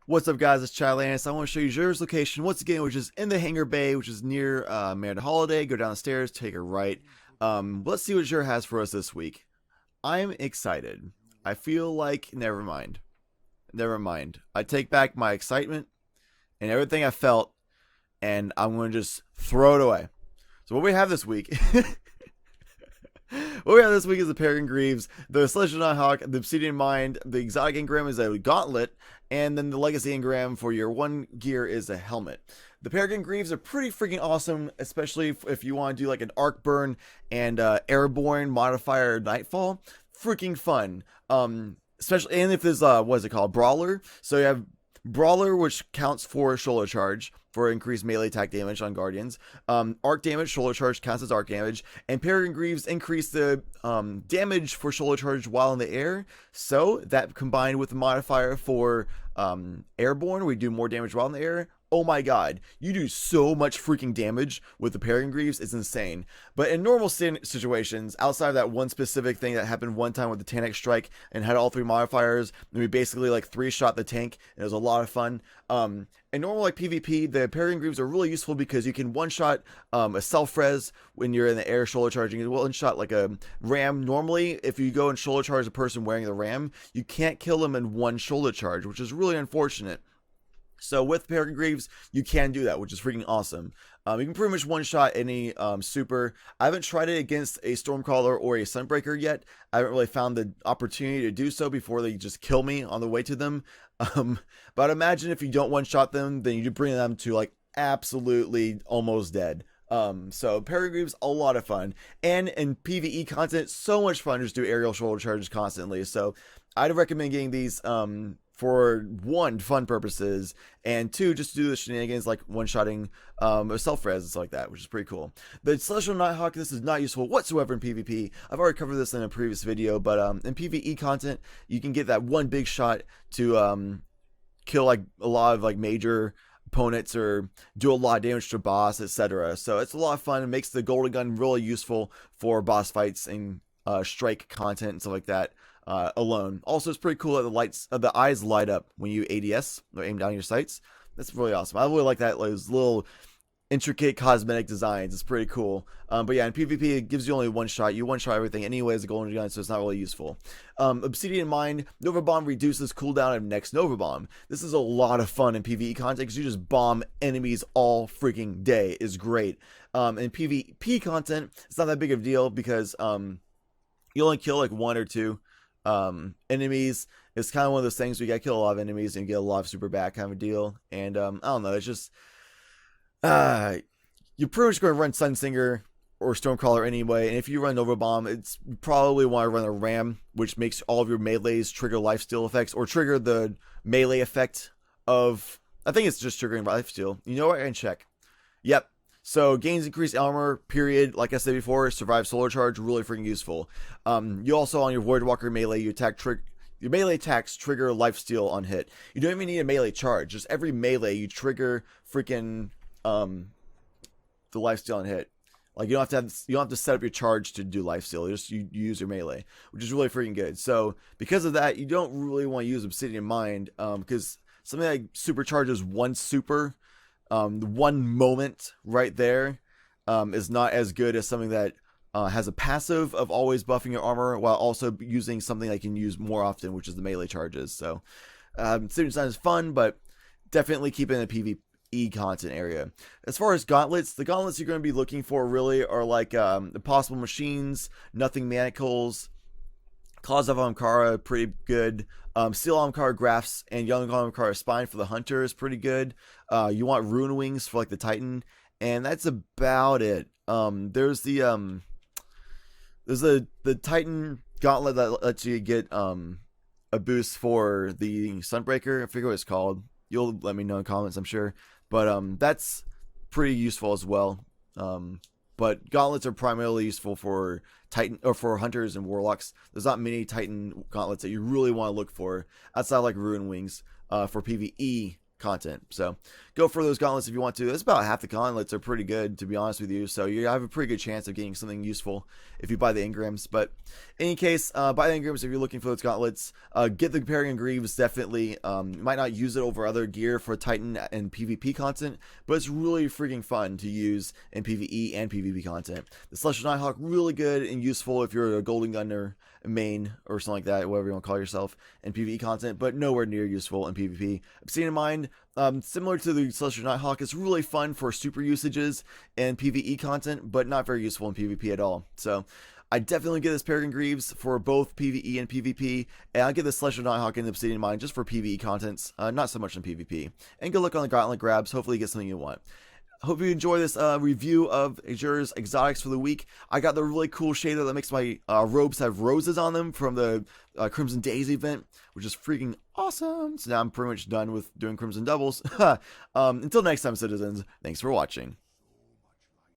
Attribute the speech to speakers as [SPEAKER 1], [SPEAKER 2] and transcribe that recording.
[SPEAKER 1] What's up, guys? It's Chadlantis. I want to show you Xur's location once again, which is in the hangar bay, which is near Merida Holiday. Go down the stairs, take a right. Let's see what Xur has for us this week. I'm excited. I feel like never mind. Never mind. I take back my excitement and everything I felt, and I'm going to just throw it away. So what we have this week what we have this week is the Peregrine Greaves, the Celestial Nighthawk, the Obsidian Mind, the exotic engram is a Gauntlet, and then the legacy engram for your one gear is a helmet. The Peregrine Greaves are pretty freaking awesome, especially if you want to do like an arc burn and airborne modifier nightfall. Freaking fun. Especially, and if there's what is it called, Brawler. So you have Brawler, which counts for shoulder charge for increased melee attack damage on guardians. Arc damage, shoulder charge counts as arc damage, and Peregrine Greaves increase the damage for shoulder charge while in the air. So that combined with the modifier for airborne, we do more damage while in the air. Oh my god, you do so much freaking damage with the Peregrine Greaves, it's insane. But in normal situations, outside of that one specific thing that happened one time with the Tank strike and had all three modifiers, and we basically like three-shot the tank, and it was a lot of fun. In normal like PvP, the Peregrine Greaves are really useful because you can one-shot a self-res when you're in the air shoulder charging. You can one-shot like a ram. Normally, if you go and shoulder charge a person wearing the ram, you can't kill them in one shoulder charge, which is really unfortunate. So with Peregrine Greaves, you can do that, which is freaking awesome. You can pretty much one-shot any super. I haven't tried it against a Stormcaller or a Sunbreaker yet. I haven't really found the opportunity to do so before they just kill me on the way to them. But imagine if you don't one-shot them, then you bring them to like absolutely almost dead. So Peregrine Greaves, a lot of fun. And in PvE content, so much fun just do aerial shoulder charges constantly. So I'd recommend getting these for one, fun purposes, and two, just to do the shenanigans like one-shotting self-res and stuff like that, which is pretty cool. The Celestial Nighthawk, this is not useful whatsoever in PvP. I've already covered this in a previous video, but in PvE content, you can get that one big shot to kill like a lot of like major opponents or do a lot of damage to a boss, etc. So it's a lot of fun. It makes the golden gun really useful for boss fights and strike content and stuff like that. Alone. Also, it's pretty cool that the eyes light up when you ADS or aim down your sights. That's really awesome. I really like that, like, those little intricate cosmetic designs. It's pretty cool. But yeah, in PvP, it gives you only one shot. You one-shot everything anyway as a golden gun, so it's not really useful. Obsidian Mine, Nova Bomb reduces cooldown of next Nova Bomb. This is a lot of fun in PvE content because you just bomb enemies all freaking day. It's great. In PvP content, it's not that big of a deal because you only kill like one or two enemies. It's kind of one of those things where you gotta kill a lot of enemies and you get a lot of super back kind of a deal. And I don't know, it's just you're pretty much going to run Sunsinger or Stormcaller anyway, and if you run Nova Bomb, it's you probably want to run a Ram, which makes all of your melees trigger lifesteal effects or trigger the melee effect of, I think it's just triggering lifesteal. You know what, I can check. Yep. So gains increased armor, period. Like I said before, survive solar charge, really freaking useful. You also, on your Voidwalker melee, your melee attacks trigger lifesteal on hit. You don't even need a melee charge. Just every melee you trigger freaking the lifesteal on hit. Like you don't have to set up your charge to do lifesteal. You use your melee, which is really freaking good. So because of that, you don't really want to use Obsidian Mind because something like supercharges one super. One moment right there is not as good as something that has a passive of always buffing your armor while also using something that you can use more often, which is the melee charges. So Obsidian Design is fun, but definitely keep it in the PvE content area. As far as gauntlets, the gauntlets you're going to be looking for really are like Impossible Machines, Nothing Manacles, Claws of Ahamkara, pretty good. Steel Ahamkara Grafts and Young Ahamkara Spine for the Hunter is pretty good. You want Rune Wings for like the Titan, and that's about it. There's the Titan Gauntlet that lets you get a boost for the Sunbreaker. I forget what it's called. You'll let me know in comments, I'm sure. But that's pretty useful as well. But gauntlets are primarily useful for Titan or for hunters and warlocks. There's not many Titan gauntlets that you really want to look for outside of like Ruin Wings for PvE content. So go for those gauntlets if you want to. That's about half the gauntlets are pretty good, to be honest with you. So you have a pretty good chance of getting something useful if you buy the engrams. But in any case, buy the engrams if you're looking for those gauntlets. Get the Peregrine Greaves, definitely. You might not use it over other gear for Titan and PvP content, but it's really freaking fun to use in PvE and PvP content. The Celestial Nighthawk, really good and useful if you're a Golden Gunner main or something like that, whatever you want to call yourself, in PvE content, but nowhere near useful in PvP. Obsidian Mine, similar to the Celestial Nighthawk, it's really fun for super usages and PvE content, but not very useful in PvP at all. So I definitely get this Peregrine Greaves for both PvE and PvP, and I'll get the Celestial Nighthawk and the Obsidian Mine just for PvE contents, not so much in PvP. And good luck on the Gauntlet grabs. Hopefully you get something you want. Hope you enjoy this review of Xur's exotics for the week. I got the really cool shader that makes my robes have roses on them from the Crimson Days event, which is freaking awesome. So now I'm pretty much done with doing Crimson Doubles. Until next time, citizens, thanks for watching.